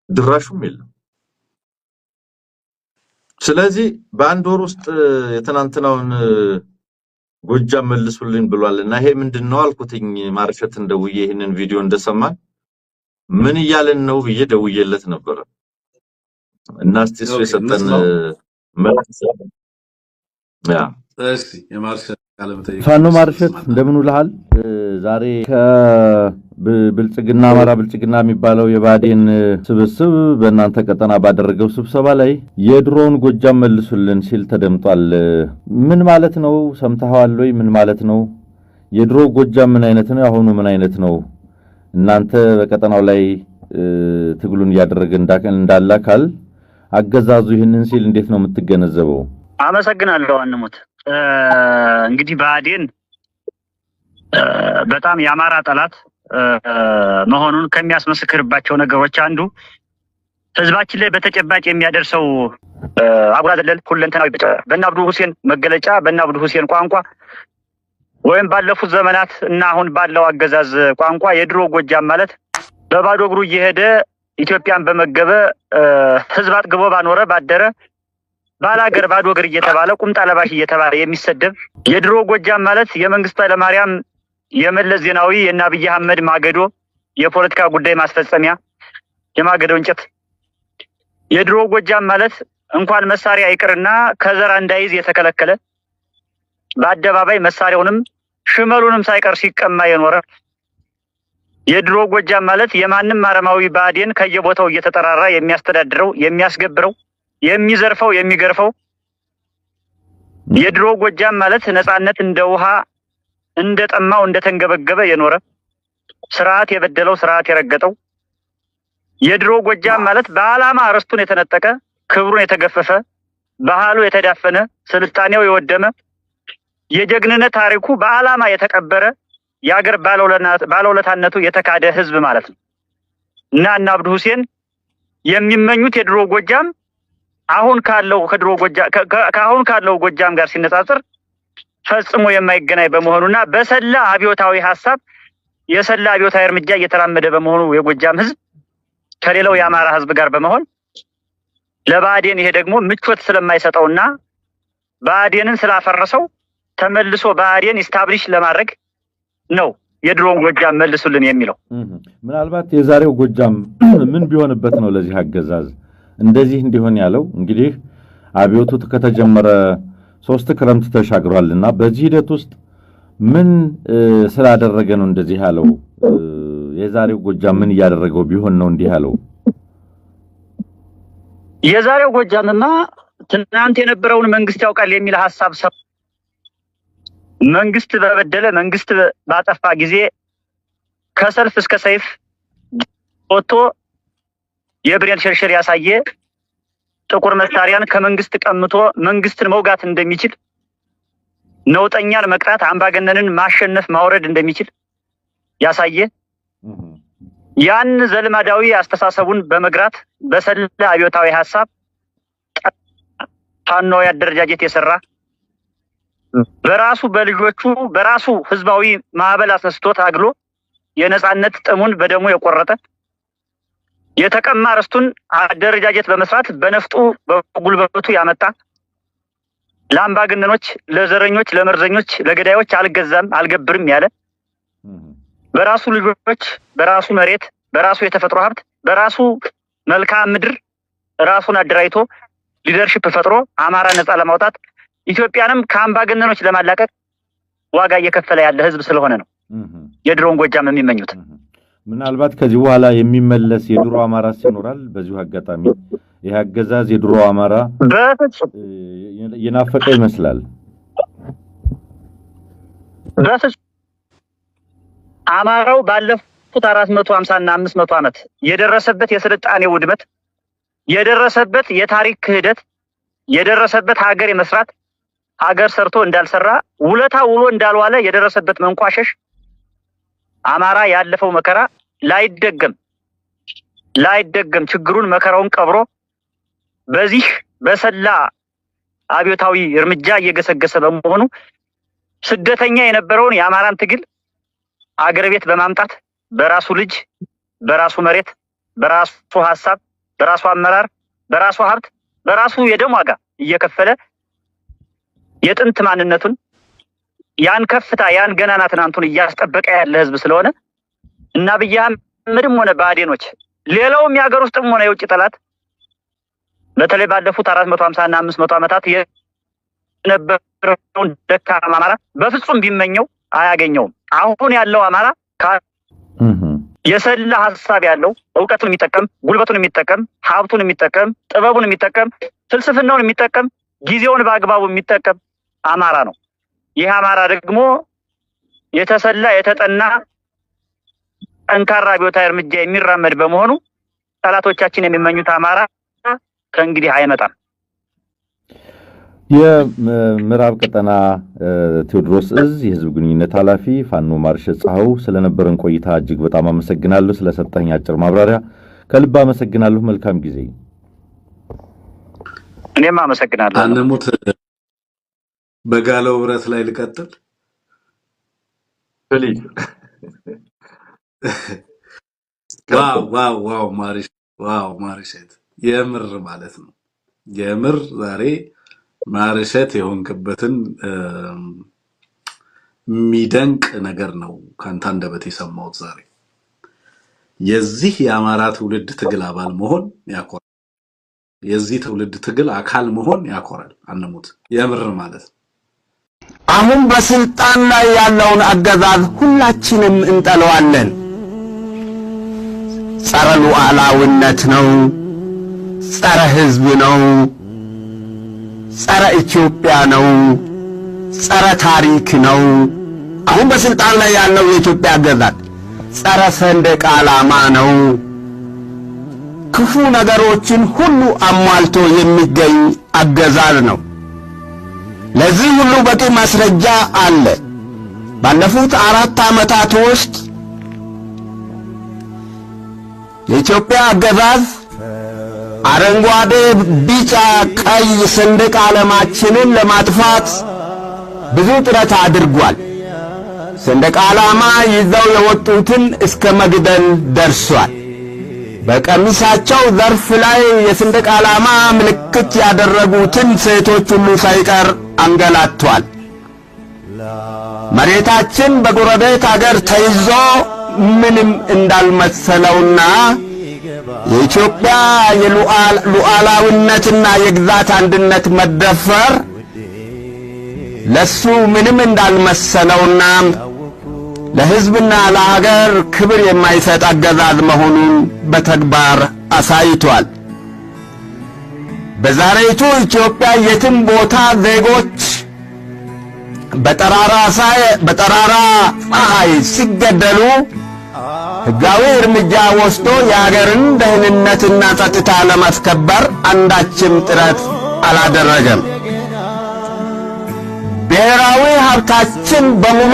ድራሹም የለም። ስለዚህ በአንድ ወር ውስጥ የትናንትናውን ጎጃም መልሱልኝ ብሏልና ይሄ ምንድነው አልኩትኝ። ማርሸት እንደውዬ ይሄንን ቪዲዮ እንደሰማን ምን እያለን ነው ብዬ ደውዬለት ነበር እና እስቲ እሱ የሰጠን መልስ ያ እስቲ የማርሸት ፋኖ ማርሸት እንደምን ውለሃል? ዛሬ ከብልጽግና አማራ ብልጽግና የሚባለው የባዴን ስብስብ በእናንተ ቀጠና ባደረገው ስብሰባ ላይ የድሮውን ጎጃም መልሱልን ሲል ተደምጧል። ምን ማለት ነው? ሰምተሃል ወይ? ምን ማለት ነው? የድሮ ጎጃም ምን አይነት ነው? ያሁኑ ምን አይነት ነው? እናንተ በቀጠናው ላይ ትግሉን እያደረገ እንዳለ አካል አገዛዙ ይህንን ሲል እንዴት ነው የምትገነዘበው? አመሰግናለሁ አንሙት። እንግዲህ ባዴን በጣም የአማራ ጠላት መሆኑን ከሚያስመስክርባቸው ነገሮች አንዱ ህዝባችን ላይ በተጨባጭ የሚያደርሰው አጉራ ዘለል ሁለንተናዊ በእነ አብዱ ሁሴን መገለጫ በእነ አብዱ ሁሴን ቋንቋ ወይም ባለፉት ዘመናት እና አሁን ባለው አገዛዝ ቋንቋ የድሮ ጎጃም ማለት በባዶ እግሩ እየሄደ ኢትዮጵያን በመገበ ህዝብ አጥግቦ ባኖረ ባደረ ባላገር ባዶ እግር እየተባለ ቁምጣ ለባሽ እየተባለ የሚሰደብ የድሮ ጎጃም ማለት የመንግስቱ ኃይለማርያም የመለስ ዜናዊ የእነ አብይ አህመድ ማገዶ የፖለቲካ ጉዳይ ማስፈጸሚያ የማገዶ እንጨት የድሮ ጎጃም ማለት እንኳን መሳሪያ ይቅርና ከዘራ እንዳይዝ የተከለከለ በአደባባይ መሳሪያውንም ሽመሉንም ሳይቀር ሲቀማ የኖረ የድሮ ጎጃም ማለት የማንም አረማዊ ባዴን ከየቦታው እየተጠራራ የሚያስተዳድረው የሚያስገብረው የሚዘርፈው የሚገርፈው የድሮ ጎጃም ማለት ነፃነት እንደ ውሃ እንደ ጠማው እንደ ተንገበገበ የኖረ ስርዓት የበደለው ስርዓት የረገጠው የድሮ ጎጃም ማለት በዓላማ ርስቱን የተነጠቀ ክብሩን የተገፈፈ ባህሉ የተዳፈነ ስልጣኔው የወደመ የጀግንነት ታሪኩ በዓላማ የተቀበረ የአገር ባለውለታነቱ የተካደ ህዝብ ማለት ነው እና አብዱ ሁሴን የሚመኙት የድሮ ጎጃም አሁን ካለው ጎጃም ጋር ሲነጻጸር ፈጽሞ የማይገናኝ በመሆኑና በሰላ አብዮታዊ ሐሳብ የሰላ አብዮታዊ እርምጃ እየተራመደ በመሆኑ የጎጃም ህዝብ ከሌላው የአማራ ህዝብ ጋር በመሆን ለባዴን ይሄ ደግሞ ምቾት ስለማይሰጠውና ባዴንን ስላፈረሰው ተመልሶ ባዴን ኢስታብሊሽ ለማድረግ ነው የድሮውን ጎጃም መልሱልን የሚለው። ምናልባት የዛሬው ጎጃም ምን ቢሆንበት ነው ለዚህ አገዛዝ እንደዚህ እንዲሆን ያለው? እንግዲህ አብዮቱ ከተጀመረ 3 ክረምት ተሻግሯልና በዚህ ሂደት ውስጥ ምን ስላደረገ ነው እንደዚህ ያለው? የዛሬው ጎጃም ምን እያደረገው ቢሆን ነው እንዲህ ያለው? የዛሬው ጎጃምማ ትናንት የነበረውን መንግስት ያውቃል የሚል ሐሳብ መንግስት በበደለ መንግስት ባጠፋ ጊዜ ከሰልፍ እስከ ሰይፍ ወጥቶ የብሬን ሸርሸር ያሳየ ጥቁር መሳሪያን ከመንግስት ቀምቶ መንግስትን መውጋት እንደሚችል ነውጠኛን መቅጣት አምባገነንን ማሸነፍ ማውረድ እንደሚችል ያሳየ ያን ዘልማዳዊ አስተሳሰቡን በመግራት በሰላ አብዮታዊ ሐሳብ ፋኖ ያደረጃጀት የሰራ በራሱ በልጆቹ በራሱ ህዝባዊ ማዕበል አስነስቶ ታግሎ የነጻነት ጥሙን በደሙ የቆረጠ የተቀማ ርስቱን አደረጃጀት በመስራት በነፍጡ በጉልበቱ ያመጣ ለአምባገነኖች ለዘረኞች ለመርዘኞች ለገዳዮች አልገዛም አልገብርም ያለ በራሱ ልጆች በራሱ መሬት በራሱ የተፈጥሮ ሀብት በራሱ መልክዓ ምድር ራሱን አደራጅቶ ሊደርሺፕ ፈጥሮ አማራ ነጻ ለማውጣት ኢትዮጵያንም ከአምባገነኖች ለማላቀቅ ዋጋ እየከፈለ ያለ ህዝብ ስለሆነ ነው የድሮውን ጎጃም የሚመኙት። ምናልባት ከዚህ በኋላ የሚመለስ የድሮ አማራ ይኖራል? በዚሁ አጋጣሚ ይሄ አገዛዝ የድሮ አማራ የናፈቀ ይመስላል። አማራው ባለፉት 450 እና 500 ዓመት የደረሰበት የስልጣኔ ውድመት የደረሰበት የታሪክ ክህደት የደረሰበት ሀገር የመስራት ሀገር ሰርቶ እንዳልሰራ ውለታ ውሎ እንዳልዋለ የደረሰበት መንቋሸሽ አማራ ያለፈው መከራ ላይደገም ችግሩን መከራውን ቀብሮ በዚህ በሰላ አብዮታዊ እርምጃ እየገሰገሰ በመሆኑ ስደተኛ የነበረውን የአማራን ትግል አገር ቤት በማምጣት በራሱ ልጅ በራሱ መሬት በራሱ ሐሳብ በራሱ አመራር በራሱ ሀብት በራሱ የደም ዋጋ እየከፈለ የጥንት ማንነቱን ያን ከፍታ ያን ገናና ትናንቱን እያስጠበቀ ያለ ህዝብ ስለሆነ እና አብይ አህመድም ሆነ ብአዴኖች ሌላውም የሀገር ውስጥም ሆነ የውጭ ጠላት በተለይ ባለፉት 450 እና 500 ዓመታት የነበረውን ደካማ አማራ በፍጹም ቢመኘው አያገኘውም። አሁን ያለው አማራ የሰላ ሐሳብ ያለው ዕውቀቱን የሚጠቀም ጉልበቱን የሚጠቀም ሀብቱን የሚጠቀም ጥበቡን የሚጠቀም ፍልስፍናውን የሚጠቀም ጊዜውን በአግባቡ የሚጠቀም አማራ ነው። ይህ አማራ ደግሞ የተሰላ የተጠና ጠንካራ አብዮታዊ እርምጃ የሚራመድ በመሆኑ ጠላቶቻችን የሚመኙት አማራ ከእንግዲህ አይመጣም። የምዕራብ ቀጠና ቴዎድሮስ እዝ የህዝብ ግንኙነት ኃላፊ ፋኖ ማርሸት ፀሐው ስለነበረን ቆይታ እጅግ በጣም አመሰግናለሁ። ስለሰጠኝ አጭር ማብራሪያ ከልብ አመሰግናለሁ። መልካም ጊዜ። እኔም አመሰግናለሁ። አንሙት በጋለው ብረት ላይ ልቀጥል ፕሊዝ። ዋው ማርሸት የምር ማለት ነው። የምር ዛሬ ማርሸት የሆንክበትን የሚደንቅ ነገር ነው ካንተ አንደበት የሰማሁት ዛሬ። የዚህ የአማራ ትውልድ ትግል አባል መሆን ያኮራል። የዚህ ትውልድ ትግል አካል መሆን ያኮራል። አንሙት የምር ማለት ነው። አሁን በስልጣን ላይ ያለውን አገዛዝ ሁላችንም እንጠለዋለን። ጸረ ሉዓላዊነት ነው፣ ጸረ ህዝብ ነው፣ ጸረ ኢትዮጵያ ነው፣ ጸረ ታሪክ ነው። አሁን በስልጣን ላይ ያለው የኢትዮጵያ አገዛዝ ጸረ ሰንደቅ ዓላማ ነው። ክፉ ነገሮችን ሁሉ አሟልቶ የሚገኝ አገዛዝ ነው። ለዚህ ሁሉ በቂ ማስረጃ አለ። ባለፉት 4 ዓመታት ውስጥ የኢትዮጵያ አገዛዝ አረንጓዴ፣ ቢጫ፣ ቀይ ሰንደቅ ዓላማችንን ለማጥፋት ብዙ ጥረት አድርጓል። ሰንደቅ ዓላማ ይዘው የወጡትን እስከ መግደል ደርሷል። በቀሚሳቸው ዘርፍ ላይ የሰንደቅ ዓላማ ምልክት ያደረጉትን ሴቶች ሁሉ ሳይቀር አንገላቷል። መሬታችን በጎረቤት አገር ተይዞ ምንም እንዳልመሰለውና የኢትዮጵያ የሉዓላዊነትና የግዛት አንድነት መደፈር ለሱ ምንም እንዳልመሰለውና ለሕዝብና ለሀገር ክብር የማይሰጥ አገዛዝ መሆኑን በተግባር አሳይቷል። በዛሬቱ ኢትዮጵያ የትም ቦታ ዜጎች በጠራራ ፀሐይ ሲገደሉ ሕጋዊ እርምጃ ወስዶ የሀገርን ደህንነትና ጸጥታ ለማስከበር አንዳችም ጥረት አላደረገም። ብሔራዊ ሀብታችን በሙሉ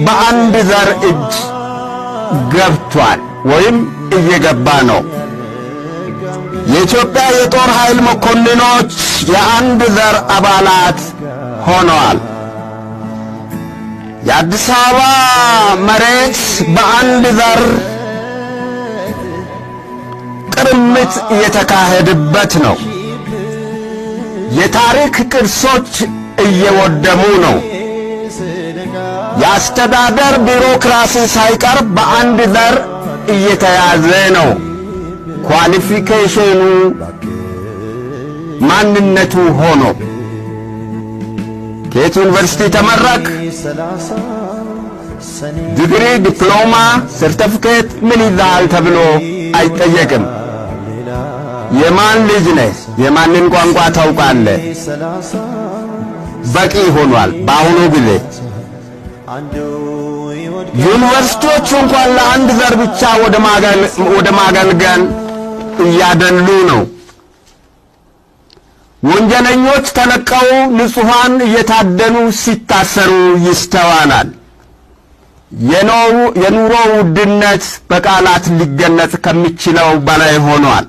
በአንድ ዘር እጅ ገብቷል ወይም እየገባ ነው። የኢትዮጵያ የጦር ኃይል መኮንኖች የአንድ ዘር አባላት ሆነዋል። የአዲስ አበባ መሬት በአንድ ዘር ቅርምት እየተካሄደበት ነው። የታሪክ ቅርሶች እየወደሙ ነው። የአስተዳደር ቢሮክራሲ ሳይቀር በአንድ ዘር እየተያዘ ነው። ኳሊፊኬሽኑ ማንነቱ ሆኖ ከየት ዩኒቨርሲቲ ተመረቅ፣ ዲግሪ፣ ዲፕሎማ፣ ሰርቲፊኬት ምን ይዛል ተብሎ አይጠየቅም። የማን ልጅ ነህ፣ የማንን ቋንቋ ታውቃለህ በቂ ሆኗል። በአሁኑ ጊዜ ዩኒቨርሲቲዎቹ እንኳን ለአንድ ዘር ብቻ ወደ ማገልገል እያደሉ ነው። ወንጀለኞች ተለቀው ንጹሃን እየታደኑ ሲታሰሩ ይስተዋላል። የኑሮ ውድነት በቃላት ሊገለጽ ከሚችለው በላይ ሆኗል።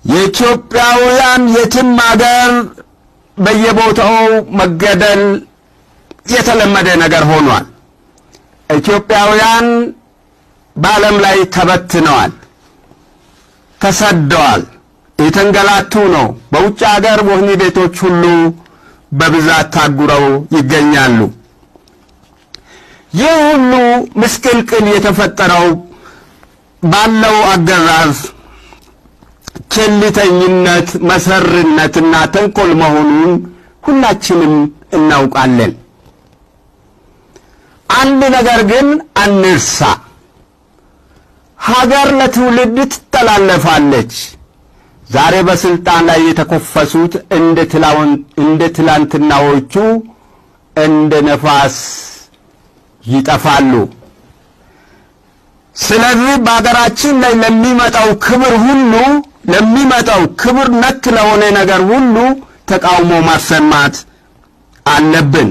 የኢትዮጵያውያን የትም አገር በየቦታው መገደል የተለመደ ነገር ሆኗል። ኢትዮጵያውያን በዓለም ላይ ተበትነዋል። ተሰደዋል፣ የተንገላቱ ነው። በውጭ ሀገር ወህኒ ቤቶች ሁሉ በብዛት ታጉረው ይገኛሉ። ይህ ሁሉ ምስቅልቅል የተፈጠረው ባለው አገዛዝ ቸልተኝነት፣ መሰርነትና ተንኮል መሆኑን ሁላችንም እናውቃለን። አንድ ነገር ግን አንርሳ፣ ሀገር ለትውልድ ትተላለፋለች። ዛሬ በስልጣን ላይ የተኮፈሱት እንደ ትላንትናዎቹ እንደ ነፋስ ይጠፋሉ። ስለዚህ በሀገራችን ላይ ለሚመጣው ክብር ነክ ለሆነ ነገር ሁሉ ተቃውሞ ማሰማት አለብን።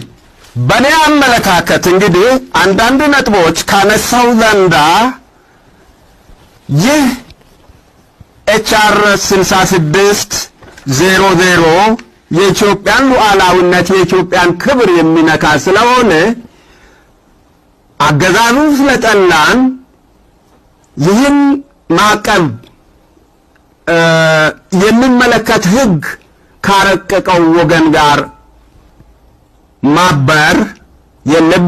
በእኔ አመለካከት እንግዲህ አንዳንድ ነጥቦች ካነሳው ዘንዳ ይህ ኤችአር 6600 የኢትዮጵያን ሉዓላዊነት የኢትዮጵያን ክብር የሚነካ ስለሆነ አገዛዙ ስለጠላን ይህን ማዕቀብ የሚመለከት ሕግ ካረቀቀው ወገን ጋር ማበር የለብንም።